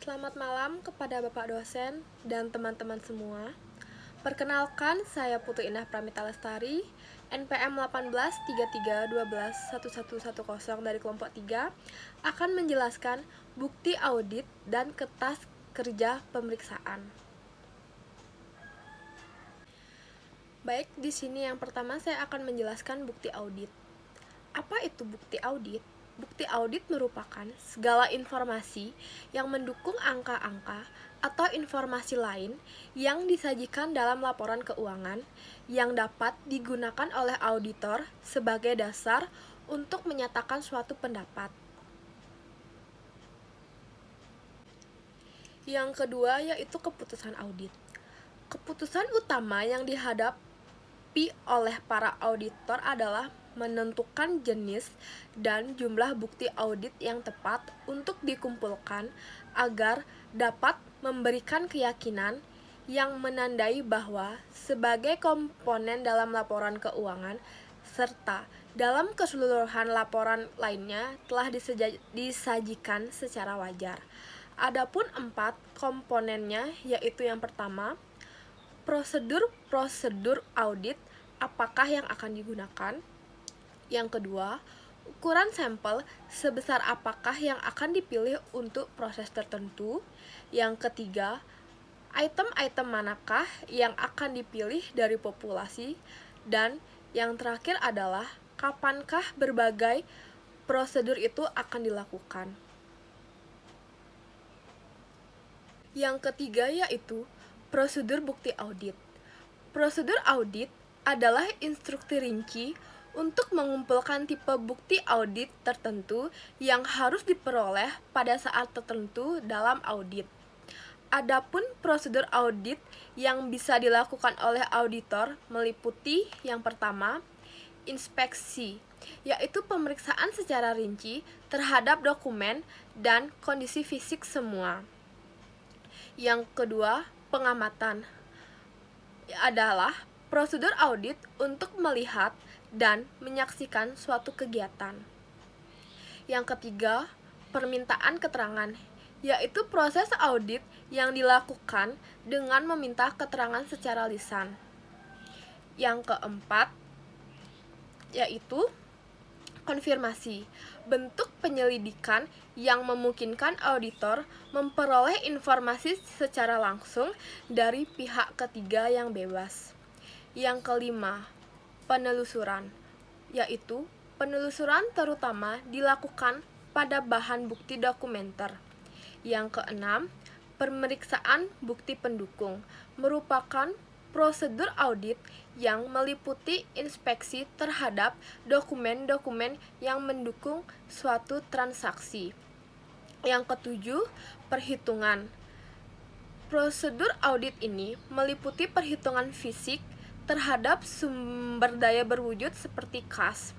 Selamat malam kepada Bapak dosen dan teman-teman semua. Perkenalkan, saya Putu Indah Pramita Lestari, NPM 1833121110 dari kelompok 3, akan menjelaskan bukti audit dan kertas kerja pemeriksaan. Baik, di sini yang pertama saya akan menjelaskan bukti audit. Apa itu bukti audit? Bukti audit merupakan segala informasi yang mendukung angka-angka atau informasi lain yang disajikan dalam laporan keuangan yang dapat digunakan oleh auditor sebagai dasar untuk menyatakan suatu pendapat. Yang kedua yaitu keputusan audit. Keputusan utama yang dihadapi oleh para auditor adalah menentukan jenis dan jumlah bukti audit yang tepat untuk dikumpulkan agar dapat memberikan keyakinan yang menandai bahwa sebagai komponen dalam laporan keuangan serta dalam keseluruhan laporan lainnya telah disajikan secara wajar. Adapun 4 komponennya yaitu yang pertama, prosedur audit apakah yang akan digunakan. Yang kedua, ukuran sampel sebesar apakah yang akan dipilih untuk proses tertentu. Yang ketiga, item-item manakah yang akan dipilih dari populasi. Dan yang terakhir adalah kapankah berbagai prosedur itu akan dilakukan. Yang ketiga yaitu prosedur bukti audit. Prosedur audit adalah instruksi rinci untuk mengumpulkan tipe bukti audit tertentu yang harus diperoleh pada saat tertentu dalam audit. Adapun prosedur audit yang bisa dilakukan oleh auditor meliputi yang pertama, inspeksi, yaitu pemeriksaan secara rinci terhadap dokumen dan kondisi fisik semua. Yang kedua, pengamatan adalah prosedur audit untuk melihat dan menyaksikan suatu kegiatan. Yang ketiga, permintaan keterangan, yaitu proses audit yang dilakukan dengan meminta keterangan secara lisan. Yang keempat, yaitu konfirmasi, bentuk penyelidikan yang memungkinkan auditor memperoleh informasi secara langsung dari pihak ketiga yang bebas. Yang kelima, penelusuran, yaitu penelusuran terutama dilakukan pada bahan bukti dokumenter. Yang keenam, pemeriksaan bukti pendukung merupakan prosedur audit yang meliputi inspeksi terhadap dokumen-dokumen yang mendukung suatu transaksi. Yang ketujuh, perhitungan. Prosedur audit ini meliputi perhitungan fisik terhadap sumber daya berwujud seperti kas.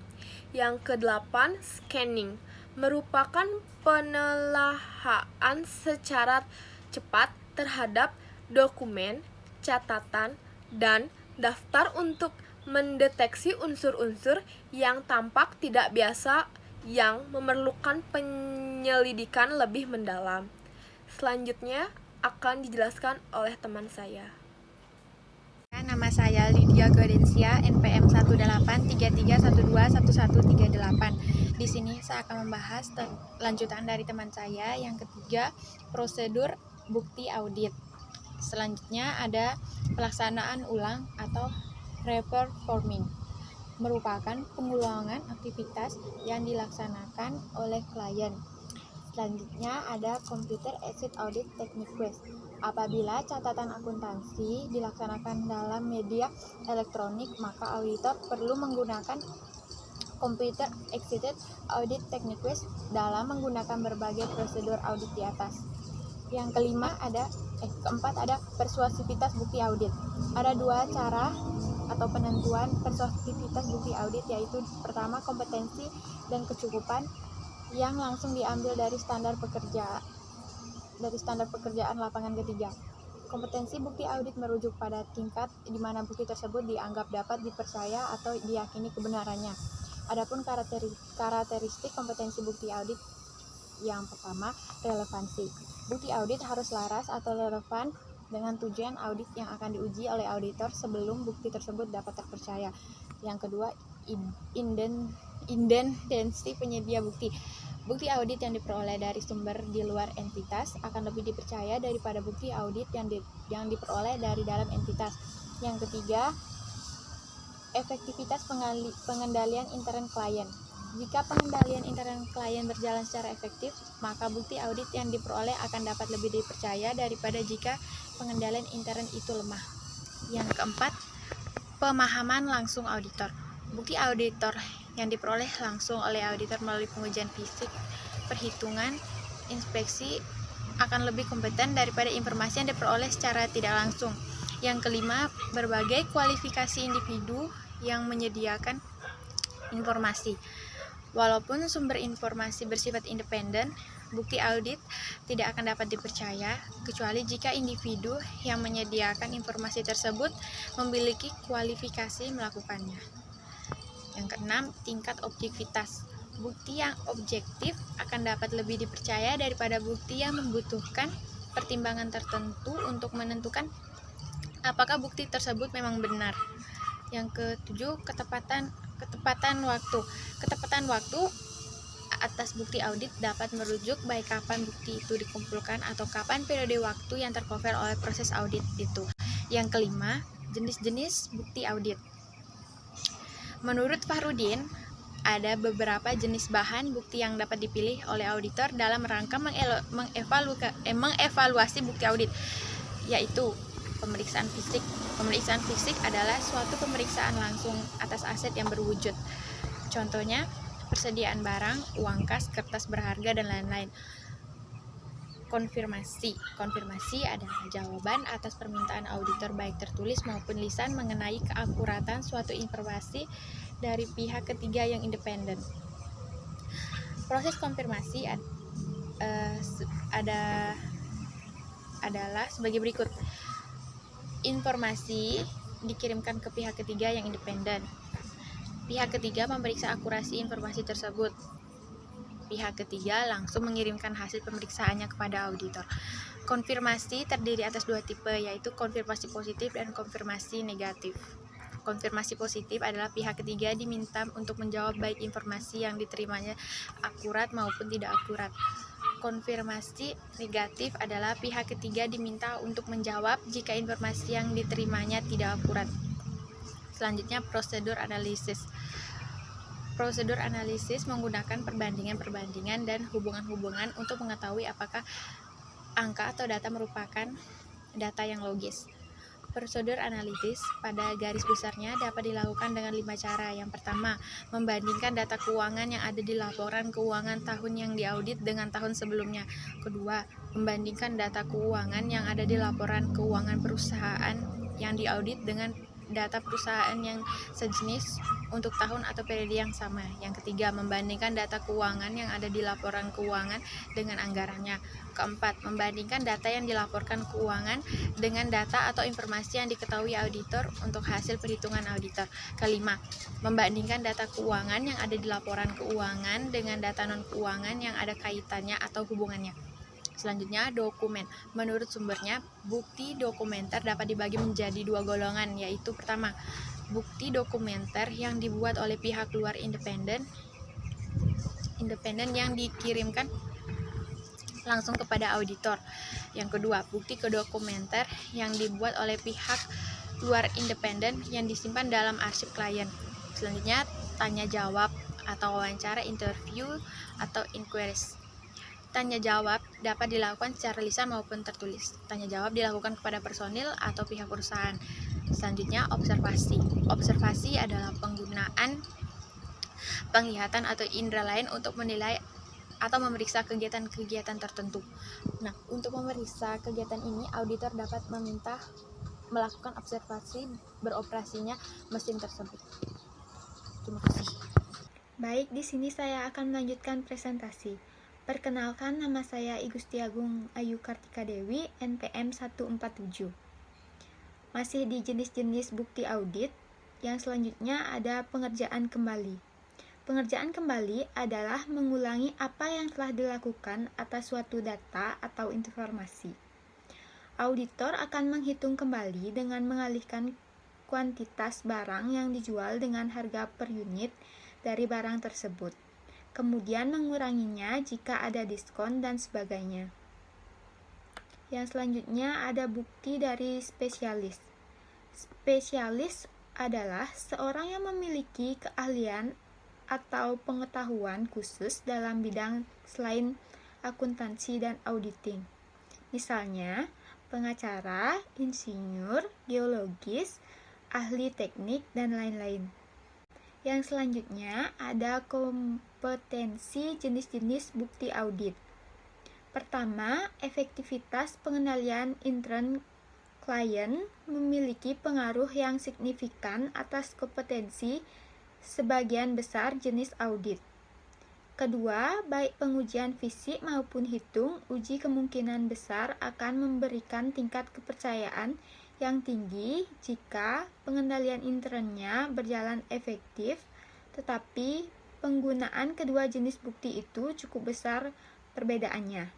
Yang kedelapan, scanning merupakan penelaahan secara cepat terhadap dokumen, catatan, dan daftar untuk mendeteksi unsur-unsur yang tampak tidak biasa yang memerlukan penyelidikan lebih mendalam. Selanjutnya akan dijelaskan oleh teman saya. Nama saya Lydia Godensia, NPM 1833121138. Di sini saya akan membahas lanjutan dari teman saya yang ketiga, prosedur bukti audit. Selanjutnya ada pelaksanaan ulang atau reforming, merupakan pengulangan aktivitas yang dilaksanakan oleh klien. Selanjutnya ada Computer Exit Audit Techniques. Apabila catatan akuntansi dilaksanakan dalam media elektronik, maka auditor perlu menggunakan Computer Exit Audit Techniques dalam menggunakan berbagai prosedur audit di atas. Yang keempat ada persuasivitas bukti audit. Ada dua cara atau penentuan persuasivitas bukti audit, yaitu pertama kompetensi dan kecukupan yang langsung diambil dari standar pekerjaan lapangan ketiga. Kompetensi bukti audit merujuk pada tingkat di mana bukti tersebut dianggap dapat dipercaya atau diyakini kebenarannya. Adapun karakteristik kompetensi bukti audit Yang pertama, relevansi. Bukti audit harus laras atau relevan dengan tujuan audit yang akan diuji oleh auditor sebelum bukti tersebut dapat terpercaya. Yang kedua, independensi penyedia bukti. Bukti audit yang diperoleh dari sumber di luar entitas akan lebih dipercaya daripada bukti audit yang diperoleh dari dalam entitas. Yang ketiga, efektivitas pengendalian intern klien. Jika pengendalian intern klien berjalan secara efektif, maka bukti audit yang diperoleh akan dapat lebih dipercaya daripada jika pengendalian intern itu lemah. Yang keempat, pemahaman langsung auditor. Bukti auditor yang diperoleh langsung oleh auditor melalui pengujian fisik, perhitungan, inspeksi akan lebih kompeten daripada informasi yang diperoleh secara tidak langsung. Yang kelima, berbagai kualifikasi individu yang menyediakan informasi. Walaupun sumber informasi bersifat independen, bukti audit tidak akan dapat dipercaya kecuali jika individu yang menyediakan informasi tersebut memiliki kualifikasi melakukannya. Yang keenam, tingkat objektivitas. Bukti yang objektif akan dapat lebih dipercaya daripada bukti yang membutuhkan pertimbangan tertentu untuk menentukan apakah bukti tersebut memang benar. Yang ketujuh, ketepatan waktu. Ketepatan waktu atas bukti audit dapat merujuk baik kapan bukti itu dikumpulkan atau kapan periode waktu yang tercover oleh proses audit itu. Yang kelima, jenis-jenis bukti audit. Menurut Fahrudin, ada beberapa jenis bahan bukti yang dapat dipilih oleh auditor dalam rangka mengevaluasi bukti audit, yaitu pemeriksaan fisik. Pemeriksaan fisik adalah suatu pemeriksaan langsung atas aset yang berwujud. Contohnya, persediaan barang, uang kas, kertas berharga, dan lain-lain. Konfirmasi adalah jawaban atas permintaan auditor baik tertulis maupun lisan mengenai keakuratan suatu informasi dari pihak ketiga yang independen. Proses konfirmasi adalah sebagai berikut. Informasi dikirimkan ke pihak ketiga yang independen. Pihak ketiga memeriksa akurasi informasi tersebut. Pihak ketiga langsung mengirimkan hasil pemeriksaannya kepada auditor. Konfirmasi terdiri atas dua tipe, yaitu konfirmasi positif dan konfirmasi negatif. Konfirmasi positif adalah pihak ketiga diminta untuk menjawab baik informasi yang diterimanya akurat maupun tidak akurat. Konfirmasi negatif adalah pihak ketiga diminta untuk menjawab jika informasi yang diterimanya tidak akurat. Selanjutnya, prosedur analisis. Prosedur analisis menggunakan perbandingan-perbandingan dan hubungan-hubungan untuk mengetahui apakah angka atau data merupakan data yang logis. Prosedur analitis pada garis besarnya dapat dilakukan dengan 5 cara. Yang pertama, membandingkan data keuangan yang ada di laporan keuangan tahun yang diaudit dengan tahun sebelumnya. Kedua, membandingkan data keuangan yang ada di laporan keuangan perusahaan yang diaudit dengan data perusahaan yang sejenis untuk tahun atau periode yang sama. Yang ketiga, membandingkan data keuangan yang ada di laporan keuangan dengan anggarannya. Keempat, membandingkan data yang dilaporkan keuangan dengan data atau informasi yang diketahui auditor untuk hasil perhitungan auditor. Kelima, membandingkan data keuangan yang ada di laporan keuangan dengan data non-keuangan yang ada kaitannya atau hubungannya. Selanjutnya, dokumen. Menurut sumbernya, bukti dokumenter dapat dibagi menjadi dua golongan, yaitu pertama, bukti dokumenter yang dibuat oleh pihak luar independen yang dikirimkan langsung kepada auditor. Yang kedua, bukti dokumenter yang dibuat oleh pihak luar independen yang disimpan dalam arsip klien. Selanjutnya, tanya jawab atau wawancara, interview atau inquiries. Tanya jawab dapat dilakukan secara lisan maupun tertulis. Tanya jawab dilakukan kepada personil atau pihak perusahaan. Selanjutnya, observasi. Observasi adalah penggunaan penglihatan atau indera lain untuk menilai atau memeriksa kegiatan-kegiatan tertentu. Nah, untuk memeriksa kegiatan ini, auditor dapat meminta melakukan observasi beroperasinya mesin tersebut. Terima kasih. Baik, di sini saya akan melanjutkan presentasi. Perkenalkan, nama saya I Gusti Agung Ayu Kartika Dewi, NPM 147. Masih di jenis-jenis bukti audit, yang selanjutnya ada pengerjaan kembali. Pengerjaan kembali adalah mengulangi apa yang telah dilakukan atas suatu data atau informasi. Auditor akan menghitung kembali dengan mengalihkan kuantitas barang yang dijual dengan harga per unit dari barang tersebut, kemudian menguranginya jika ada diskon dan sebagainya. Yang selanjutnya ada bukti dari spesialis. Spesialis adalah seorang yang memiliki keahlian atau pengetahuan khusus dalam bidang selain akuntansi dan auditing. Misalnya, pengacara, insinyur, geologis, ahli teknik, dan lain-lain. Yang selanjutnya ada kompetensi jenis-jenis bukti audit. Pertama, efektivitas pengendalian intern klien memiliki pengaruh yang signifikan atas kompetensi sebagian besar jenis audit. Kedua, baik pengujian fisik maupun hitung, uji kemungkinan besar akan memberikan tingkat kepercayaan yang tinggi jika pengendalian internnya berjalan efektif, tetapi penggunaan kedua jenis bukti itu cukup besar perbedaannya.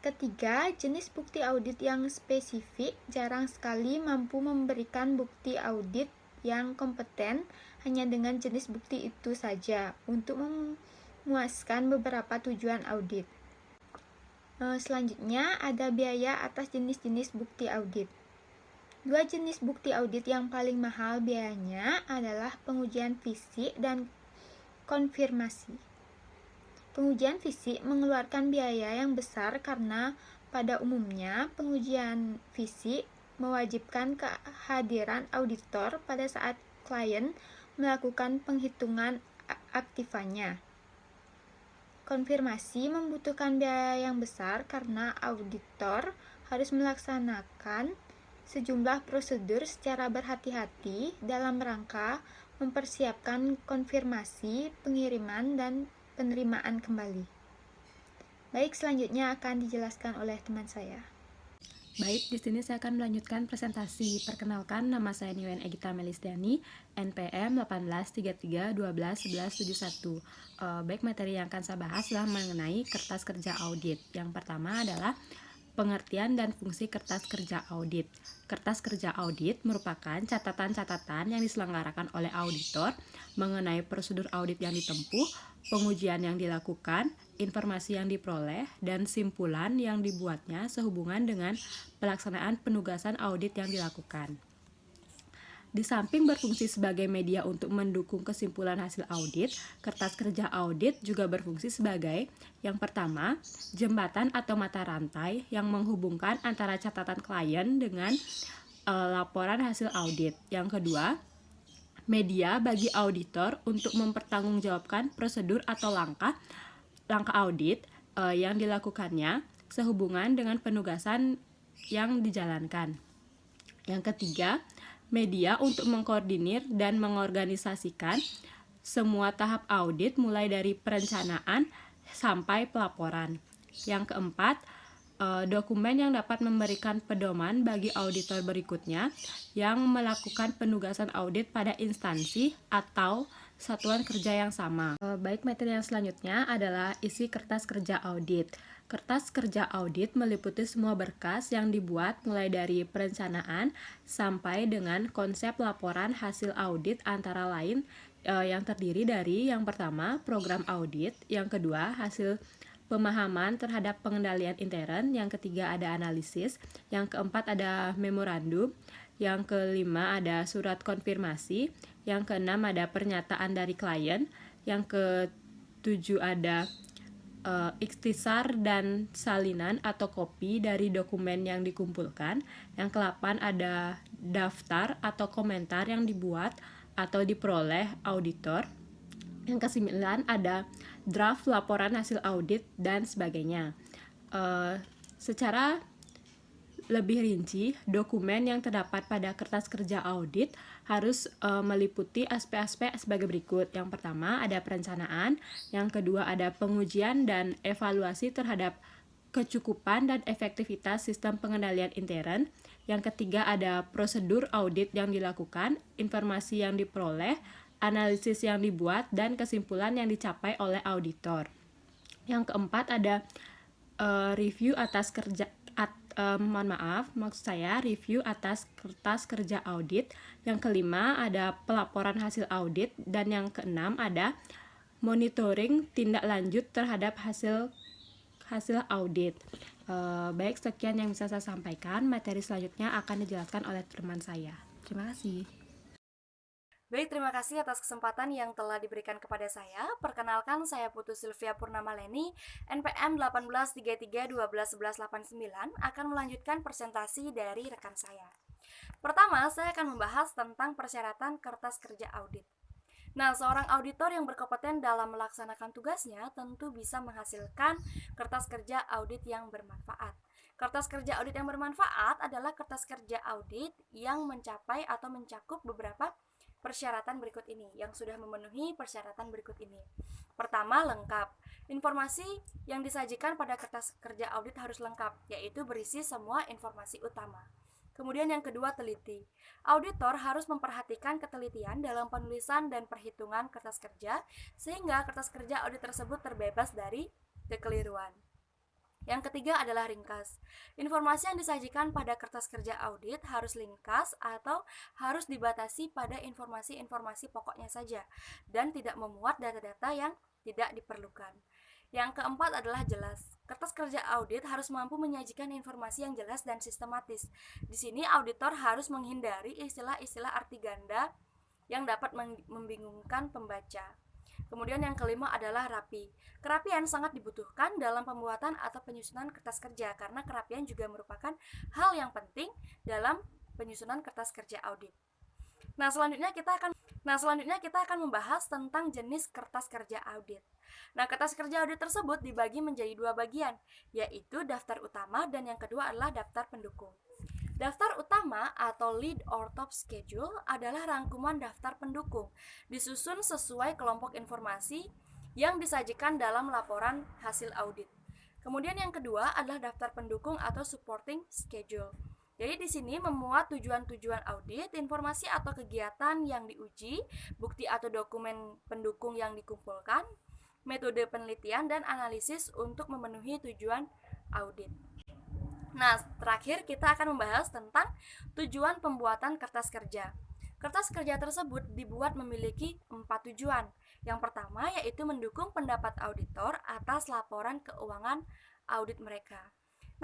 Ketiga, jenis bukti audit yang spesifik jarang sekali mampu memberikan bukti audit yang kompeten hanya dengan jenis bukti itu saja untuk memuaskan beberapa tujuan audit. Selanjutnya ada biaya atas jenis-jenis bukti audit. Dua jenis bukti audit yang paling mahal biayanya adalah pengujian fisik dan konfirmasi. Pengujian fisik mengeluarkan biaya yang besar karena pada umumnya pengujian fisik mewajibkan kehadiran auditor pada saat klien melakukan penghitungan aktifannya. Konfirmasi membutuhkan biaya yang besar karena auditor harus melaksanakan sejumlah prosedur secara berhati-hati dalam rangka mempersiapkan konfirmasi, pengiriman, dan penerimaan kembali. Baik, selanjutnya akan dijelaskan oleh teman saya. Baik, di sini saya akan melanjutkan presentasi. Perkenalkan, nama saya Niwen Egita Melisdiani, NPM 1833121171. Baik, materi yang akan saya bahas adalah mengenai kertas kerja audit. Yang pertama adalah pengertian dan fungsi kertas kerja audit. Kertas kerja audit merupakan catatan-catatan yang diselenggarakan oleh auditor mengenai prosedur audit yang ditempuh, pengujian yang dilakukan, informasi yang diperoleh, dan simpulan yang dibuatnya sehubungan dengan pelaksanaan penugasan audit yang dilakukan. Di samping berfungsi sebagai media untuk mendukung kesimpulan hasil audit, kertas kerja audit juga berfungsi sebagai yang pertama, jembatan atau mata rantai yang menghubungkan antara catatan klien dengan laporan hasil audit. Yang kedua, media bagi auditor untuk mempertanggungjawabkan prosedur atau langkah audit yang dilakukannya sehubungan dengan penugasan yang dijalankan. Yang ketiga, media untuk mengkoordinir dan mengorganisasikan semua tahap audit mulai dari perencanaan sampai pelaporan. Yang keempat, dokumen yang dapat memberikan pedoman bagi auditor berikutnya yang melakukan penugasan audit pada instansi atau satuan kerja yang sama. Baik, materi yang selanjutnya adalah isi kertas kerja audit. Kertas kerja audit meliputi semua berkas yang dibuat mulai dari perencanaan sampai dengan konsep laporan hasil audit antara lain yang terdiri dari yang pertama program audit, yang kedua hasil pemahaman terhadap pengendalian intern, yang ketiga ada analisis, yang keempat ada memorandum, yang kelima ada surat konfirmasi, yang keenam ada pernyataan dari klien, yang ketujuh ada ikhtisar dan salinan atau kopi dari dokumen yang dikumpulkan, yang ke-8 ada daftar atau komentar yang dibuat atau diperoleh auditor, yang ke-9 ada draft laporan hasil audit dan sebagainya. Secara lebih rinci, dokumen yang terdapat pada kertas kerja audit harus meliputi aspek-aspek sebagai berikut. Yang pertama ada perencanaan, yang kedua ada pengujian dan evaluasi terhadap kecukupan dan efektivitas sistem pengendalian intern, yang ketiga ada prosedur audit yang dilakukan, informasi yang diperoleh, analisis yang dibuat, dan kesimpulan yang dicapai oleh auditor. Yang keempat ada review atas review atas kertas kerja audit. Yang kelima ada pelaporan hasil audit, dan yang keenam ada monitoring tindak lanjut terhadap hasil audit. Baik, sekian yang bisa saya sampaikan. Materi selanjutnya akan dijelaskan oleh teman saya. Terima kasih. Baik, terima kasih atas kesempatan yang telah diberikan kepada saya. Perkenalkan, saya Putu Sylvia Purnamaleni, NPM 1833121189, akan melanjutkan presentasi dari rekan saya. Pertama, saya akan membahas tentang persyaratan kertas kerja audit. Nah, seorang auditor yang berkompeten dalam melaksanakan tugasnya tentu bisa menghasilkan kertas kerja audit yang bermanfaat. Kertas kerja audit yang bermanfaat adalah kertas kerja audit yang mencapai atau mencakup beberapa persyaratan berikut ini, yang sudah memenuhi persyaratan berikut ini. Pertama, lengkap. Informasi yang disajikan pada kertas kerja audit harus lengkap, yaitu berisi semua informasi utama. Kemudian yang kedua, teliti. Auditor harus memperhatikan ketelitian dalam penulisan dan perhitungan kertas kerja, sehingga kertas kerja audit tersebut terbebas dari kekeliruan. Yang ketiga adalah ringkas. Informasi yang disajikan pada kertas kerja audit harus ringkas atau harus dibatasi pada informasi-informasi pokoknya saja dan tidak memuat data-data yang tidak diperlukan. Yang keempat adalah jelas. Kertas kerja audit harus mampu menyajikan informasi yang jelas dan sistematis. Di sini auditor harus menghindari istilah-istilah arti ganda yang dapat membingungkan pembaca. Kemudian yang kelima adalah rapi. Kerapian sangat dibutuhkan dalam pembuatan atau penyusunan kertas kerja, karena kerapian juga merupakan hal yang penting dalam penyusunan kertas kerja audit. Nah, selanjutnya kita akan membahas tentang jenis kertas kerja audit. Nah, kertas kerja audit tersebut dibagi menjadi dua bagian, yaitu daftar utama dan yang kedua adalah daftar pendukung. Daftar utama atau lead or top schedule adalah rangkuman daftar pendukung, disusun sesuai kelompok informasi yang disajikan dalam laporan hasil audit. Kemudian yang kedua adalah daftar pendukung atau supporting schedule. Jadi di sini memuat tujuan-tujuan audit, informasi atau kegiatan yang diuji, bukti atau dokumen pendukung yang dikumpulkan, metode penelitian dan analisis untuk memenuhi tujuan audit. Nah, terakhir kita akan membahas tentang tujuan pembuatan kertas kerja. Kertas kerja tersebut dibuat memiliki 4 tujuan. Yang pertama yaitu mendukung pendapat auditor atas laporan keuangan audit mereka.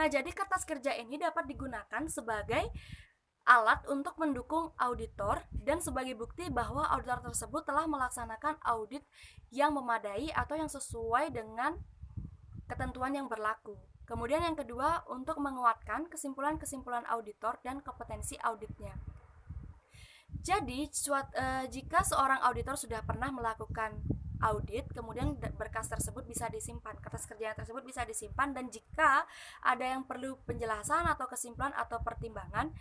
Nah, jadi kertas kerja ini dapat digunakan sebagai alat untuk mendukung auditor dan sebagai bukti bahwa auditor tersebut telah melaksanakan audit yang memadai atau yang sesuai dengan ketentuan yang berlaku. Kemudian yang kedua, untuk menguatkan kesimpulan-kesimpulan auditor dan kompetensi auditnya. Jadi, jika seorang auditor sudah pernah melakukan audit, kemudian berkas tersebut bisa disimpan, kertas kerja tersebut bisa disimpan, dan jika ada yang perlu penjelasan atau kesimpulan atau pertimbangan,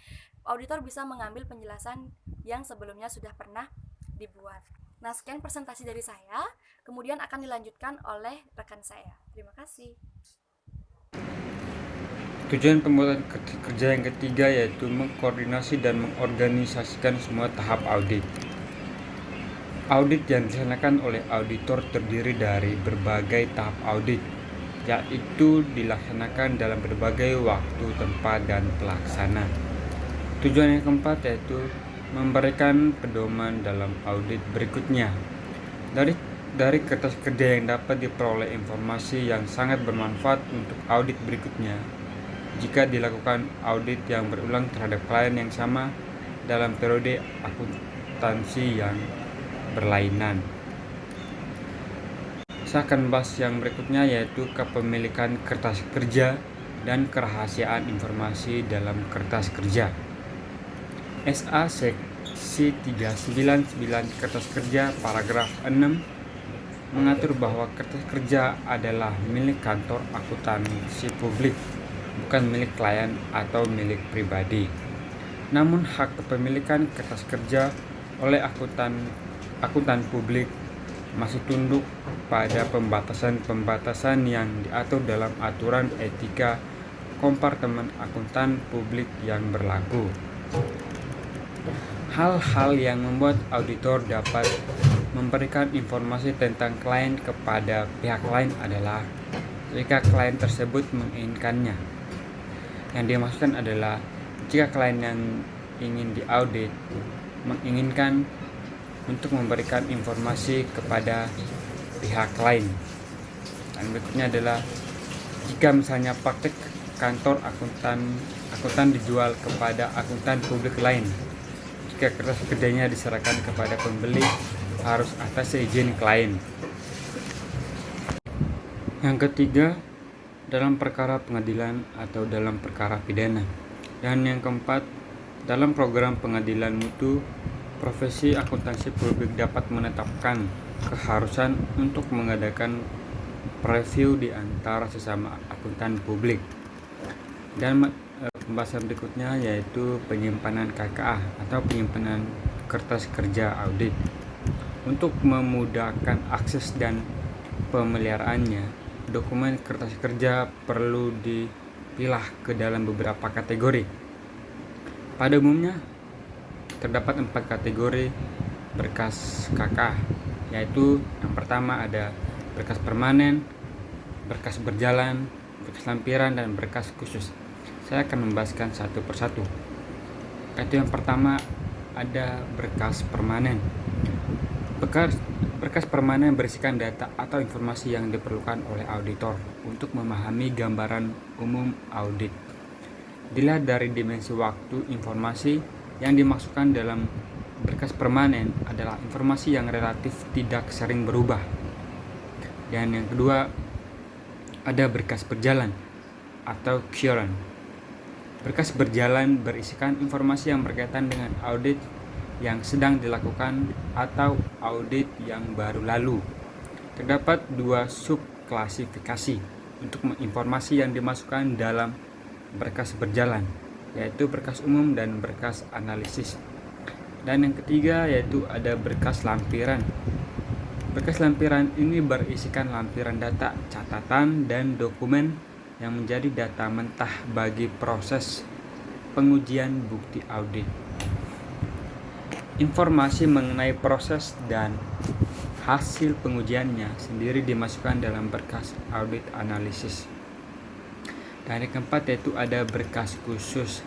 auditor bisa mengambil penjelasan yang sebelumnya sudah pernah dibuat. Nah, sekian presentasi dari saya, kemudian akan dilanjutkan oleh rekan saya. Terima kasih. Tujuan pembuatan kerja yang ketiga yaitu mengkoordinasi dan mengorganisasikan semua tahap audit. Audit yang dilaksanakan oleh auditor terdiri dari berbagai tahap audit, yaitu dilaksanakan dalam berbagai waktu, tempat, dan pelaksana. Tujuan yang keempat yaitu memberikan pedoman dalam audit berikutnya. Dari kertas kerja yang dapat diperoleh informasi yang sangat bermanfaat untuk audit berikutnya. Jika dilakukan audit yang berulang terhadap klien yang sama dalam periode akuntansi yang berlainan. Saya akan bahas yang berikutnya yaitu kepemilikan kertas kerja dan kerahasiaan informasi dalam kertas kerja. SA Seksi 399 Kertas Kerja paragraf 6 mengatur bahwa kertas kerja adalah milik kantor akuntansi publik, bukan milik klien atau milik pribadi. Namun hak kepemilikan kertas kerja oleh akuntan publik masih tunduk pada pembatasan-pembatasan yang diatur dalam aturan etika kompartemen akuntan publik yang berlaku. Hal-hal yang membuat auditor dapat memberikan informasi tentang klien kepada pihak lain adalah jika klien tersebut menginginkannya. Yang dimaksudkan adalah jika klien yang ingin diaudit menginginkan untuk memberikan informasi kepada pihak lain. Dan berikutnya adalah jika misalnya praktek kantor akuntan dijual kepada akuntan publik lain, jika kertas kerjanya diserahkan kepada pembeli harus atas izin klien. Yang ketiga, dalam perkara pengadilan atau dalam perkara pidana. Dan yang keempat, dalam program pengadilan mutu, profesi akuntansi publik dapat menetapkan keharusan untuk mengadakan preview di antara sesama akuntan publik. Dan pembahasan berikutnya yaitu penyimpanan KKA atau penyimpanan kertas kerja audit. Untuk memudahkan akses dan pemeliharaannya, dokumen kertas kerja perlu dipilah ke dalam beberapa kategori. Pada umumnya terdapat 4 kategori berkas KKA, yaitu yang pertama ada berkas permanen, berkas berjalan, berkas lampiran, dan berkas khusus. Saya akan membahaskan satu persatu. Yaitu yang pertama ada berkas permanen. Berkas permanen berisikan data atau informasi yang diperlukan oleh auditor untuk memahami gambaran umum audit. Dilihat dari dimensi waktu, informasi yang dimasukkan dalam berkas permanen adalah informasi yang relatif tidak sering berubah. Dan yang kedua, ada berkas berjalan atau current. Berkas berjalan berisikan informasi yang berkaitan dengan audit yang sedang dilakukan atau audit yang baru lalu. Terdapat 2 subklasifikasi untuk informasi yang dimasukkan dalam berkas berjalan, yaitu berkas umum dan berkas analisis. Dan yang ketiga yaitu ada berkas lampiran. Berkas lampiran ini berisikan lampiran data, catatan, dan dokumen yang menjadi data mentah bagi proses pengujian bukti audit. Informasi mengenai proses dan hasil pengujiannya sendiri dimasukkan dalam berkas audit analisis. Dan yang keempat yaitu ada berkas khusus.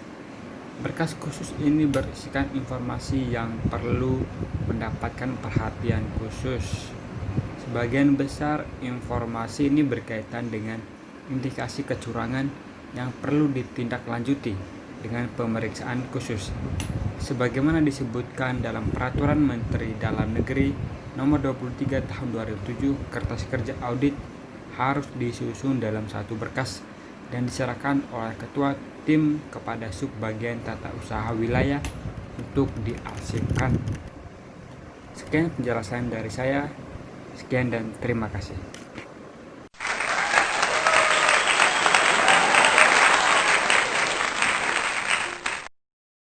Berkas khusus ini berisikan informasi yang perlu mendapatkan perhatian khusus. Sebagian besar informasi ini berkaitan dengan indikasi kecurangan yang perlu ditindaklanjuti dengan pemeriksaan khusus. Sebagaimana disebutkan dalam Peraturan Menteri Dalam Negeri Nomor 23 Tahun 2007, kertas kerja audit harus disusun dalam satu berkas dan diserahkan oleh ketua tim kepada subbagian tata usaha wilayah untuk diarsipkan. Sekian penjelasan dari saya. Sekian dan terima kasih.